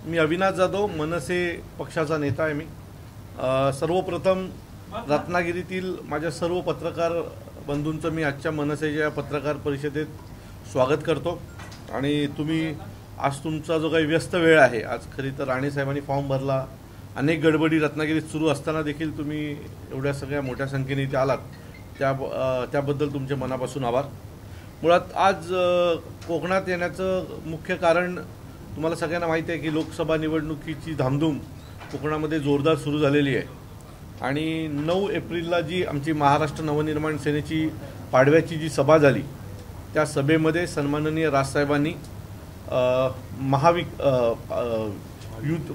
मी अविनाश जाधव, मनसे पक्षाचा नेता आहे मी। सर्वप्रथम रत्नागिरीतील माझ्या सर्व पत्रकार बंधूंचं मी आजच्या मनसेच्या पत्रकार परिषदेत स्वागत करतो। आणि तुम्ही आज तुमचा जो काही व्यस्त वेळ आहे, आज खरी तर राणे साहेबांनी फॉर्म भरला, अनेक गडबडी रत्नागिरीत सुरू असताना देखील तुम्ही एवढ्या सगळ्या मोठ्या संख्येने इथे आलात, त्याबद्दल तुमचे मनापासून आभार। मुळात आज कोकणात येण्याचं मुख्य कारण तुम्हाला सगळ्यांना माहिती आहे की लोकसभा निवडणुकीची धामधूम कोकणामध्ये जोरदार सुरू झालेली आहे। आणि 9 एप्रिलला जी आमची महाराष्ट्र नवनिर्माण सेनेची पाडव्याची जी सभा झाली, त्या सभेमध्ये सन्माननीय राजसाहेबांनी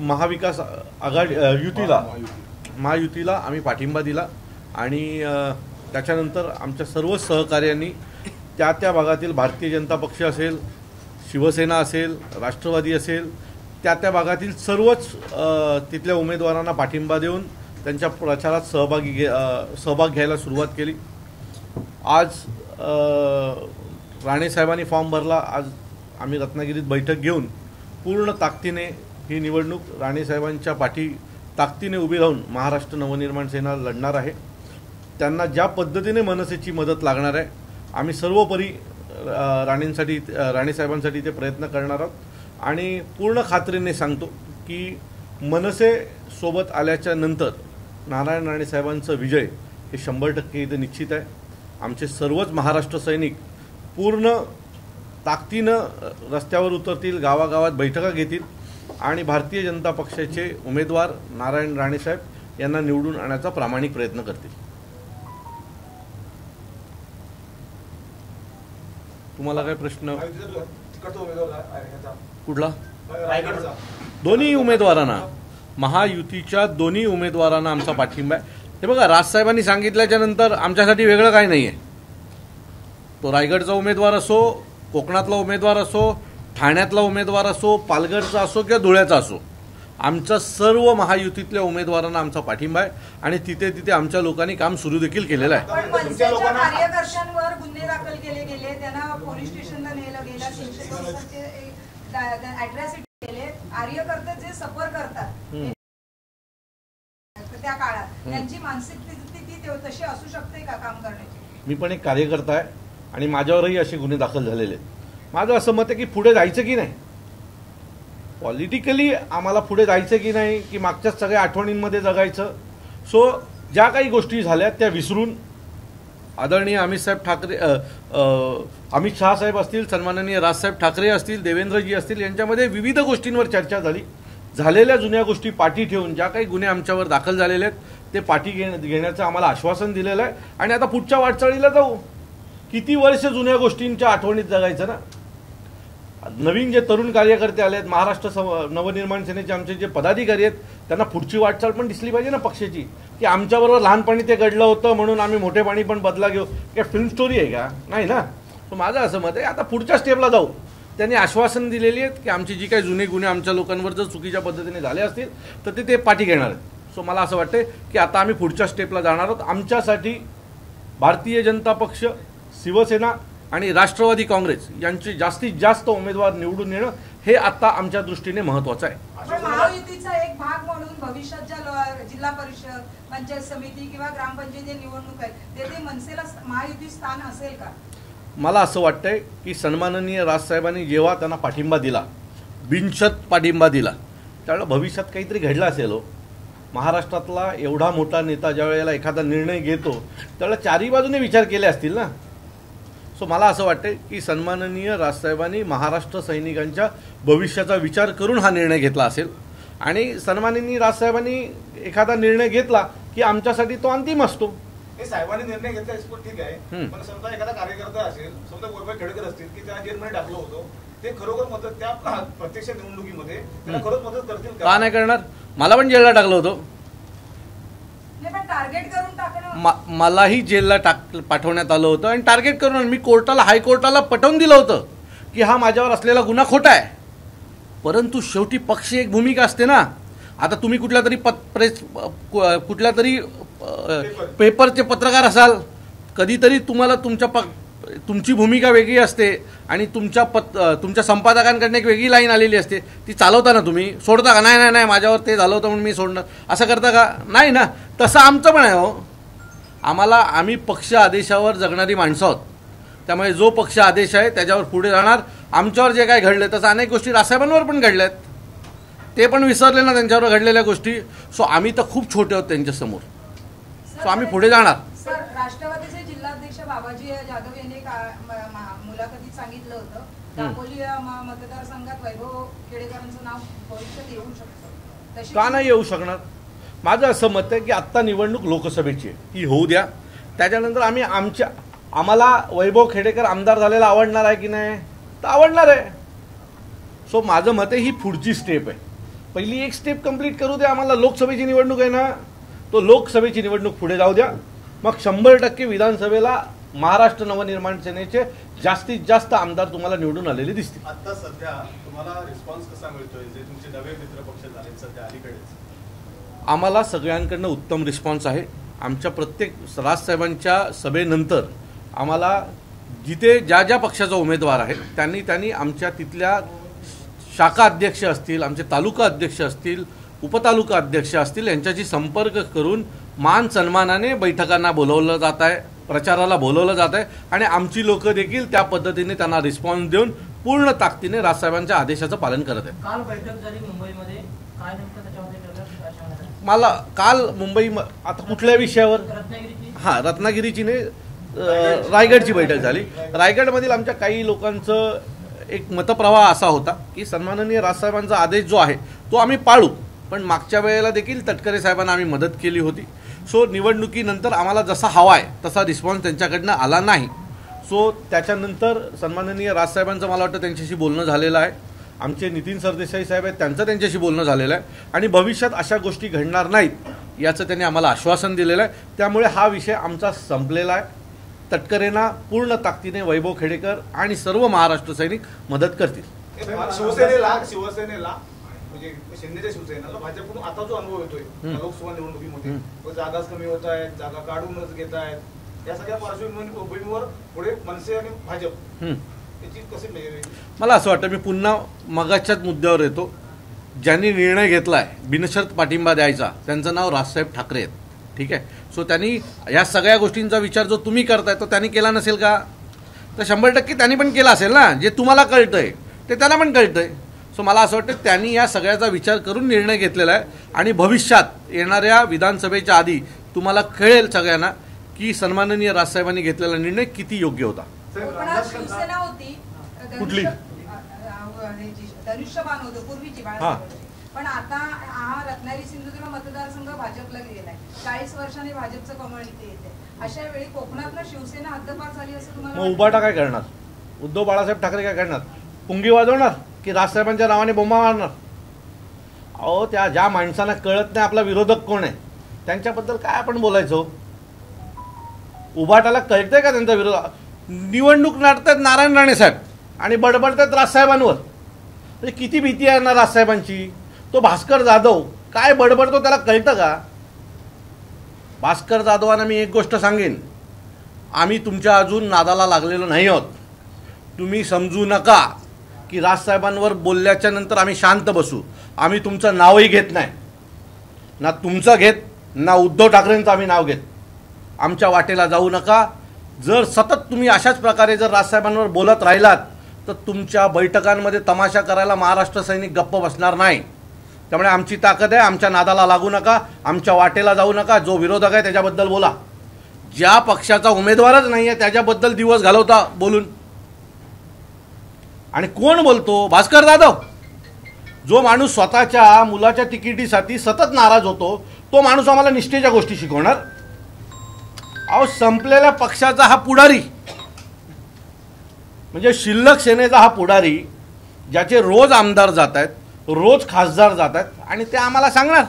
महाविकास आघाडी महायुतीला आम्ही पाठिंबा दिला। आणि त्याच्यानंतर आमच्या सर्व सहकार्यांनी त्या भागातील भारतीय जनता पक्ष असेल, शिवसेना असेल, राष्ट्रवादी असेल, त्या भागातील सर्वच तिथल्या उमेदवारांना पाठिंबा देऊन त्यांच्या प्रचारात सहभाग घ्यायला सुरुवात केली। आज राणे साहेबांनी फॉर्म भरला। आज आम्ही रत्नागिरीत बैठक घेऊन पूर्ण ताकदीने ही निवडणूक राणे साहेबांच्या पाठी ताकदीने उभी राहून महाराष्ट्र नवनिर्माण सेना लढणार आहे। त्यांना ज्या पद्धतीने मनसेची मदत लागणार आहे, आम्ही सर्वोपरी राणे साहेबांसाठी ते प्रयत्न करणार आहोत। आणि पूर्ण खात्रीने सांगतो की मनसे सोबत आल्याच्या नंतर नारायण राणे साहेबांचा विजय हे 100% इथे निश्चित आहे। आमचे सर्वच महाराष्ट्र सैनिक पूर्ण ताकदीनं रस्त्यावर उतरतील, गावागावात बैठका घेतील आणि भारतीय जनता पक्षाचे उमेदवार नारायण राणे साहेब यांना निवडून आणण्याचा प्रामाणिक प्रयत्न करतील। तुम्हाला काय प्रश्न? कुठला? दोन्ही उमेदवारांना, महायुतीच्या दोन्ही उमेदवारांना आमचा पाठिंबा आहे। हे बघा, राजसाहेबांनी सांगितल्याच्या नंतर आमच्यासाठी वेगळं काही नाही आहे। तो रायगडचा उमेदवार असो, कोकणातला उमेदवार असो, ठाण्यातला उमेदवार असो, पालघरचा असो किंवा धुळ्याचा असो, आमच्या सर्व महायुतीतल्या उमेदवारांना आमचा पाठिंबा आहे। आणि तिथे आमच्या लोकांनी काम सुरू देखील केलेलं आहे। कार्यकर्त्यांवर गुन्हे दाखल केले गेले, त्यांना पोलीस स्टेशनला नेलं गेलं, 300 अॅट्रॉसिटी केले। कार्यकर्ते जे सफर करतात त्या काळात त्यांची मानसिक स्थिती तशी असू शकते का काम करण्याची? मी पण एक कार्यकर्ता आहे आणि माझ्यावरही असे गुन्हे दाखल झालेले आहेत। माझं असं मत आहे की पुढे जायचं की नाही, पॉलिटिकली आम्हाला पुढे जायचं की नाही, की मागच्याच सगळ्या आठवणींमध्ये जगायचं। सो ज्या काही गोष्टी झाल्या त्या विसरून आदरणीय अमित शहा साहेब असतील, सन्माननीय राजसाहेब ठाकरे असतील, देवेंद्रजी असतील, यांच्यामध्ये विविध गोष्टींवर चर्चा झाली। झालेल्या जुन्या गोष्टी पाठी ठेवून ज्या काही गुन्हे आमच्यावर दाखल झालेले आहेत ते पाठी घेण्याचं आम्हाला आश्वासन दिलेलं आहे। आणि आता पुढच्या वाटचालीला जाऊ। किती वर्ष जुन्या गोष्टींच्या आठवणीत जगायचं ना? नवीन जे तरुण कार्यकर्ते आले आहेत, महाराष्ट्र नवनिर्माण सेनेचे आमचे जे पदाधिकारी आहेत, त्यांना पुढची वाटचाल पण दिसली पाहिजे ना पक्षाची, की आमच्याबरोबर लहानपणी ते घडलं होतं म्हणून आम्ही मोठेपणी पण बदला घेऊ। काय फिल्म स्टोरी आहे का? नाही ना। तर माझं असं मत आहे आता पुढच्या स्टेपला जाऊ। त्यांनी आश्वासन दिलेली आहेत की आमची जी काही जुने गुन्हे आमच्या लोकांवर जर चुकीच्या पद्धतीने झाले असतील तर ते पाठी घेणार आहेत। सो मला असं वाटतं की आता आम्ही पुढच्या स्टेपला जाणार आहोत। आमच्यासाठी भारतीय जनता पक्ष, शिवसेना आणि राष्ट्रवादी काँग्रेस यांचे जास्तीत जास्त उमेदवार निवडून येणं हे आता आमच्या दृष्टीने महत्त्वाचं आहे। महायुतीचा एक भाग म्हणून भविष्यात ज्या जिल्हा परिषद, पंचायत समिती किंवा ग्रामपंचायत निवडणूक आहे तेथे मनसेला महायुती स्थान असेल का? मला असं वाटतंय की सन्माननीय राजसाहेबांनी जेव्हा त्यांना पाठिंबा दिला, बिनशर्त पाठिंबा दिला, त्यावेळेला भविष्यात काहीतरी घडलं असेल हो। महाराष्ट्रातला एवढा मोठा नेता ज्या वेळेला एखादा निर्णय घेतो त्यावेळेला चारही बाजूने विचार केले असतील ना। सो मला असं वाटतं की सन्माननीय राजसाहेबांनी महाराष्ट्र सैनिकांच्या भविष्याचा विचार करून हा निर्णय घेतला असेल। आणि सन्माननीय राजसाहेबांनी एखादा निर्णय घेतला की आमच्यासाठी तो अंतिम असतो। साहेबांनी निर्णय घेतला ठीक आहे, पण समजा एखादा कार्यकर्ता असेल, समजा गोरबाई खेडेकर असतील की त्याला जेलमध्ये टाकलं होतं, ते खरोखर मदत त्या प्रत्यक्ष निवडणुकीमध्ये त्याला खरोखर मदत करतील का? नाही करणार। मला पण जेलला टाकलं होतं, टार्गेट करून टाकणं, मलाही जेलला पाठवण्यात आलं होतं आणि टार्गेट करून मी कोर्टाला, हायकोर्टाला पटवून दिलं होतं की हा माझ्यावर असलेला गुन्हा खोटा आहे। परंतु शेवटी पक्ष एक भूमिका असते ना। आता तुम्ही कुठल्या तरी पेपरचे पत्रकार असाल, कधीतरी तुम्हाला तुमच्या तुमची भूमिका वेगळी असते आणि तुमच्या संपादकांकडनं एक वेगळी लाईन आलेली असते, ती चालवता ना तुम्ही, सोडता का? नाही नाही नाही माझ्यावर ते झालं होतं म्हणून मी सोडणं, असं करता का? नाही ना. तसं आमचं पण आहे हो. आम्ही पक्ष आदेशावर जगणारी माणसं आहोत. त्यामुळे जो पक्ष आदेश आहे त्याच्यावर पुढे जाणार. आमच्यावर जे काय घडलं तसं अनेक गोष्टी रासाहेबांवर पण घडल्यात, ते पण विसरले ना त्यांच्यावर घडलेल्या गोष्टी. सो आम्ही तर खूप छोटे आहोत त्यांच्यासमोर. सो आम्ही पुढे जाणार. सर, राष्ट्रवादीचे जिल्हाध्यक्ष बाबाजी जाधव यांनी मुलाखतीत सांगितलं होतं दापोली मतदारसंघात वैभव खेडेकरांचं नाव भविष्यात येऊ शकतं. का नाही येऊ शकणार? माझं असं मत आहे की आत्ता निवडणूक लोकसभेची आहे, ती होऊ द्या. त्याच्यानंतर आम्हाला वैभव खेडेकर आमदार झालेला आवडणार आहे की नाही? तर आवडणार आहे. सो माझं मत आहे ही पुढची स्टेप आहे. पहिली एक स्टेप कंप्लीट करू द्या. आम्हाला लोकसभेची निवडणूक आहे ना, तो लोकसभेची निवडणूक पुढे जाऊ द्या. मग 100% विधानसभेला महाराष्ट्र नवनिर्माण सेनेचे जास्तीत जास्त आमदार तुम्हाला निवडून आलेले दिसतील. आता सध्या तुम्हाला रिस्पॉन्स कसा मिळतोय, जे तुमचे नवे मित्र पक्ष झाले सध्या अलीकडेच? आम्हाला सगळ्यांकडनं उत्तम रिस्पॉन्स आहे. आमच्या प्रत्येक राजसाहेबांच्या सभेनंतर आम्हाला जिथे ज्या ज्या पक्षाचा उमेदवार आहे त्यांनी आमच्या तिथल्या शाखा अध्यक्ष असतील, आमचे तालुका अध्यक्ष असतील, उपतालुका अध्यक्ष असतील, यांच्याशी संपर्क करून मान सन्मानाने बैठकांना बोलवलं जात आहे, प्रचाराला बोलवलं जात आहे. आणि आमची लोक देखील त्या पद्धतीने त्यांना रिस्पॉन्स देऊन पूर्ण ताकदीने राजसाहेबांच्या आदेशाचं पालन करत आहेत. काल बैठक झाली मुंबईमध्ये, काय नेमकं त्याच्यामध्ये ठरलं? मला काल आता कुठल्या विषयावर? रत्नागिरीची. हां, रत्नागिरीची नाही, रायगडची बैठक झाली. रायगडमधील आमच्या काही लोकांचं एक मतप्रवाह असा होता की सन्माननीय राजसाहेबांचा आदेश जो आहे तो आम्ही पाळू, पण मागच्या वेळेला देखील तटकरे साहेबांना आम्ही मदत केली होती. सो निवडणुकीनंतर आम्हाला जसा हवा आहे तसा रिस्पॉन्स त्यांच्याकडनं आला नाही. सो त्याच्यानंतर सन्माननीय राजसाहेबांचं मला वाटतं त्यांच्याशी बोलणं झालेलं आहे. आमचे नितीन सरदेसाई साहेब आहेत, त्यांचं त्यांच्याशी बोलणं झालेलं आहे आणि भविष्यात अशा गोष्टी घडणार नाहीत याचं त्यांनी आम्हाला आश्वासन दिलेलं आहे. त्यामुळे हा विषय आमचा संपलेला आहे. तटकरेंना पूर्ण ताकदीने वैभव खेडेकर आणि सर्व महाराष्ट्र सैनिक मदत करतील. शिवसेनेला म्हणजे शिंदेच्या शिवसेनेला भाजपकडून आता जो अनुभव येतोय लोकसभा निवडणुकीमध्ये, जागाच कमी होत आहेत, जागा काढूनच घेत आहेत, या सगळ्या पार्श्वभूमीवर पुढे मनसे आणि भाजप याची कशी म्हणजे? मला असं वाटतं, मी पुन्हा मगाच्याच मुद्द्यावर येतो. ज्यांनी निर्णय घेतला आहे बिनशर्त पाठिंबा द्यायचा त्यांचं नाव राजसाहेब ठाकरे आहेत. ठीक आहे. सो त्यांनी या सगळ्या गोष्टींचा विचार जो तुम्ही करताय तो त्यांनी केला नसेल का? तर 100% त्यांनी पण केला असेल ना. जे तुम्हाला कळतंय ते त्यांना पण कळतंय. सो मला असं वाटतं त्यांनी या सगळ्याचा विचार करून निर्णय घेतलेला आहे आणि भविष्यात येणाऱ्या विधानसभेच्या आधी तुम्हाला कळेल सगळ्यांना की सन्माननीय राजसाहेबांनी घेतलेला निर्णय किती योग्य होता. शिवसेना होती कुठली? धनुष्यबाण होतं पूर्वीची बाळासाहेब, पण आता हा रत्नागिरी सिंधुदुर्ग मतदारसंघ भाजपला गेलाय. 40 वर्षांनी भाजपचं कमळ इथे येते. अशा वेळी कोकणातलं शिवसेना हद्दपार झाली असं तुम्हाला? मग उबाटा काय करणार? उद्धव बाळासाहेब ठाकरे काय करणार? पुंगी वाजवणार की राजसाहेबांच्या नावाने बोंबा मारणार? अहो, त्या ज्या माणसांना कळत नाही आपला विरोधक कोण आहे त्यांच्याबद्दल काय आपण बोलायचो? उबाटाला कळतंय का त्यांचा विरोध? निवडणूक लढतात नारायण राणे साहेब आणि बडबडतात राजसाहेबांवर. म्हणजे किती भीती आहे ना राजसाहेबांची. तो भास्कर जाधव काय बडबडतो त्याला कळतं का? भास्कर जाधवांना मी एक गोष्ट सांगेन, आम्ही तुमच्या अजून नादाला लागलेलो नाही आहोत. तुम्ही समजू नका की राजसाहेबांवर बोलल्याच्या नंतर आम्ही शांत बसू. आम्ही तुमचं नावही घेत नाही, ना तुमचं घेत ना उद्धव ठाकरेंचं आम्ही नाव घेत. आमच्या वाटेला जाऊ नका. जर सतत तुम्ही अशाच प्रकारे जर राजसाहेबांवर बोलत राहिलात तर तुमच्या बैठकांमध्ये तमाशा करायला महाराष्ट्र सैनिक गप्प बसणार नाही. त्यामुळे आमची ताकद आहे. आमच्या नादाला लागू नका, आमच्या वाटेला जाऊ नका. जो विरोधक आहे त्याच्याबद्दल बोला. ज्या पक्षाचा उमेदवारच नाही आहे त्याच्याबद्दल दिवस घालवता बोलून. आणि कोण बोलतो? भास्कर जाधव. जो माणूस स्वतःच्या मुलाच्या तिकिटीसाठी सतत नाराज होतो तो माणूस आम्हाला निष्ठेच्या गोष्टी शिकवणार? अहो, संपलेल्या पक्षाचा हा पुढारी म्हणजे शिल्लक सेनेचा हा पुढारी, ज्याचे रोज आमदार जात आहेत, रोज खासदार जात आहेत आणि ते आम्हाला सांगणार?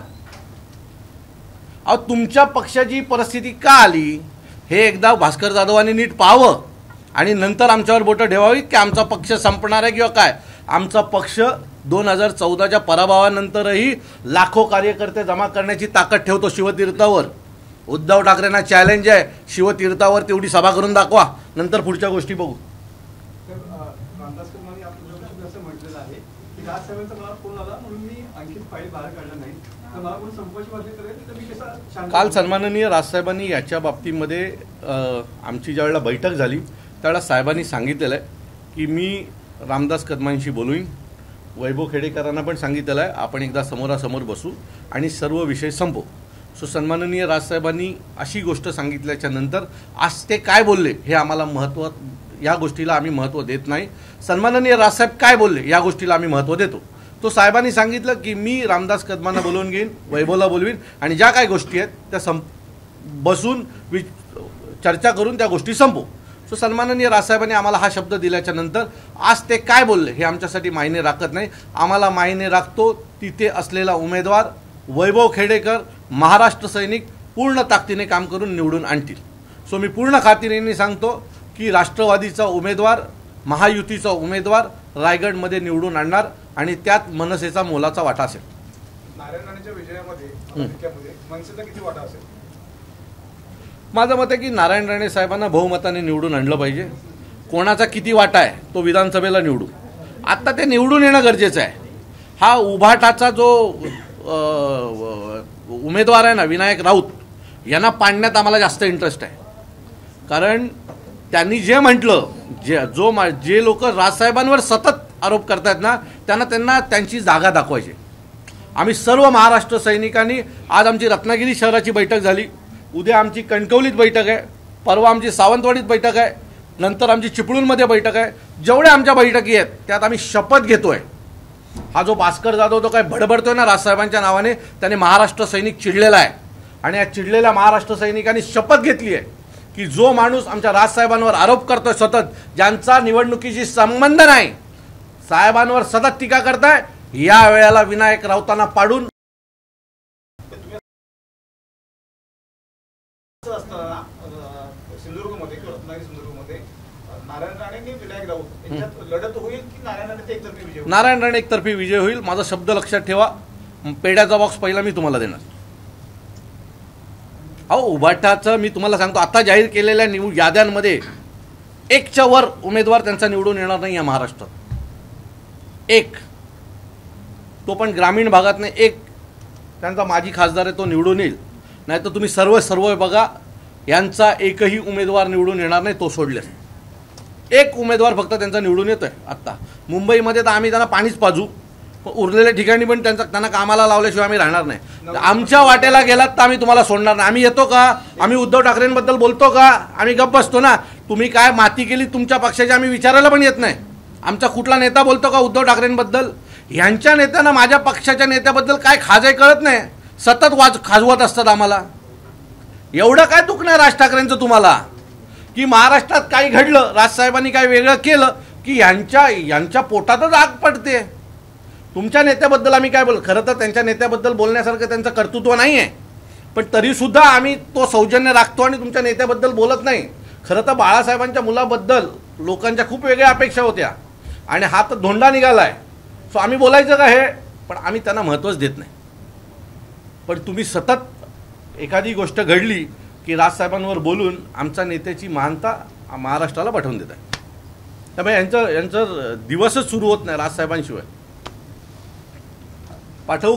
अहो, तुमच्या पक्षाची परिस्थिती का आली हे एकदा भास्कर जाधवांनी नीट पाहावं आणि नंतर आमच्यावर बोटं ठेवावीत की आमचा पक्ष संपणार आहे किंवा काय. आमचा पक्ष 2014च्या पराभवानंतरही लाखो कार्यकर्ते जमा करण्याची ताकद ठेवतो शिवतीर्थावर. उद्धव ठाकरेंना चॅलेंज आहे, शिवतीर्थावर तेवढी सभा करून दाखवा, नंतर पुढच्या गोष्टी बघू. रामदास कदमांनी आपल्या असं म्हटलेलं आहे की राजसाहेबांचा मला फोन आला म्हणून मी आणखी फाईल बाहेर काढला नाही, तर मला कोणी संपाची मागणी करेल तर मी कसा शांत. काल सन्माननीय राजसाहेबांनी याच्या बाबतीमध्ये आमची ज्यावेळेला बैठक झाली त्यावेळेला साहेबांनी सांगितलेलं आहे की मी रामदास कदमांशी बोलून, वैभव खेडेकरांना पण सांगितलेलं आहे आपण एकदा समोरासमोर बसू आणि सर्व विषय संपवू. सो सन्माननीय राजसाहेबांनी अशी गोष्ट सांगितल्याच्या नंतर आज ते काय बोलले हे आम्हाला महत्त्व, या गोष्टीला आम्ही महत्त्व देत नाही. सन्माननीय राजसाहेब काय बोलले या गोष्टीला आम्ही महत्त्व देतो. तो साहेबांनी सांगितलं की मी रामदास कदमांना बोलवून घेईन, वैभवला बोलवीन आणि ज्या काही गोष्टी आहेत त्या बसून चर्चा करून त्या गोष्टी संपवू. सो सन्माननीय राजसाहेबांनी आम्हाला हा शब्द दिल्याच्या नंतर आज ते काय बोलले हे आमच्यासाठी मायने राखत नाही. आम्हाला मायने राखतो तिथे असलेला उमेदवार वैभव खेडेकर, महाराष्ट्र सैनिक पूर्ण ताकदीने काम करून निवडून आणतील. सो मी पूर्ण खात्रीने सांगतो की राष्ट्रवादीचा उमेदवार, महायुतीचा उमेदवार रायगडमध्ये निवडून आणणार आणि त्यात मनसेचा मोलाचा वाटा असेल. नारायण राणेच्या विजयामध्ये मनसेचा किती वाटा असेल? माझं मत आहे की नारायण राणे साहेबांना बहुमताने निवडून आणलं पाहिजे. कोणाचा किती वाटा आहे तो विधानसभेला निवडू. आत्ता ते निवडून येणं गरजेचं आहे. हा उभाटाचा जो उमेदवार आहे ना, विनायक राऊत, यांना पाडण्यात आम्हाला जास्त इंटरेस्ट आहे. कारण त्यांनी जे म्हटलं, जे लोक राजसाहेबांवर सतत आरोप करतायत ना, त्यांना त्यांची जागा दाखवायची. आम्ही सर्व महाराष्ट्र सैनिकांनी, आज आमची रत्नागिरी शहराची बैठक झाली, उद्या आमची कणकवलीत बैठक आहे, परवा आमची सावंतवाडीत बैठक आहे, नंतर आमची चिपळूणमध्ये बैठक आहे. जेवढ्या आमच्या बैठकी आहेत त्यात आम्ही शपथ घेतोय. हा जो भास्कर जाधव तो काय बडबडतोय ना राजसाहेबांच्या नावाने, त्याने महाराष्ट्र सैनिक चिडलेला आहे आणि या चिडलेल्या महाराष्ट्र सैनिकांनी शपथ घेतली आहे की जो माणूस आमच्या राजसाहेबांवर आरोप करतोय सतत, ज्यांचा निवडणुकीशी संबंध नाही, साहेबांवर सतत टीका करताय, या वेळेला विनायक राऊतांना पाडून असताना सिंधुदुर्गमध्ये किंवा रत्नागिरी सिंधुदुर्गमध्ये नारायण राणे आणि विनायक राऊत यांच्यात लढत होईल की नारायण राणे एकतर्फी विजय होईल? नारायण राणे एकतर्फी विजय होईल. माझा शब्द लक्षात ठेवा. पेड्याचा बॉक्स पहिला मी तुम्हाला देणार. अहो, उभाटाचं मी तुम्हाला सांगतो, आता जाहीर केलेल्या याद्यांमध्ये 1च्या वर उमेदवार त्यांचा निवडून येणार नाही या महाराष्ट्रात. 1, तो पण ग्रामीण भागात नाही. 1 त्यांचा माजी खासदार आहे, तो निवडून येईल. नाही तर तुम्ही सर्व बघा, यांचा एकही उमेदवार निवडून येणार नाही, तो सोडलेस. 1 उमेदवार फक्त त्यांचा निवडून येतोय. आत्ता मुंबईमध्ये तर आम्ही त्यांना पाणीच पाजू, उरलेल्या ठिकाणी पण त्यांना कामाला लावल्याशिवाय आम्ही राहणार नाही. आमच्या वाटेला गेलात तर आम्ही तुम्हाला सोडणार नाही. आम्ही येतो का? आम्ही उद्धव ठाकरेंबद्दल बोलतो का? आम्ही गप्प बसतो ना. तुम्ही काय माती केली तुमच्या पक्षाची आम्ही विचारायला पण येत नाही. आमचा कुठला नेता बोलतो का उद्धव ठाकरेंबद्दल? ह्यांच्या नेत्यांना माझ्या पक्षाच्या नेत्याबद्दल काय खाजय कळत नाही, सतत खाजवत असतात आम्हाला. एवढं काय दुखणं आहे राज ठाकरेंचं तुम्हाला की महाराष्ट्रात काही घडलं, राजसाहेबांनी काय वेगळं केलं की यांच्या पोटातच आग पडते. तुमच्या नेत्याबद्दल आम्ही काय बोल, खरं तर त्यांच्या नेत्याबद्दल बोलण्यासारखं त्यांचं कर्तृत्व नाही आहे, पण तरीसुद्धा आम्ही तो सौजन्य राखतो आणि तुमच्या नेत्याबद्दल बोलत नाही. खरं तर बाळासाहेबांच्या मुलाबद्दल लोकांच्या खूप वेगळ्या अपेक्षा होत्या आणि हा तर धोंडा निघालाय. सो आम्ही बोलायचं का हे, पण आम्ही त्यांना महत्त्वच देत नाही. पण तुम्ही सतत एखादी गोष्ट घडली की राजसाहेबांवर बोलून आमच्या नेत्याची महानता महाराष्ट्राला पाठवून देत आहे. त्यामुळे यांचं दिवसच सुरू होत नाही राजसाहेबांशिवाय. पाठवू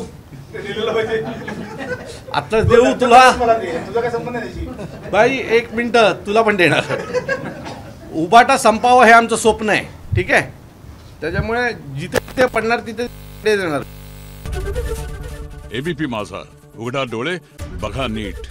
आत्ताच देऊ तुला तुझा काय संबंध नाही त्याची? बाई 1 मिनिट तुला पण देणार. उभाटा संपावं हे आमचं स्वप्न आहे, ठीक आहे. त्याच्यामुळे जिथे पडणार तिथे देणार. एबीपी माझा, उघडा डोळे बघा नीट.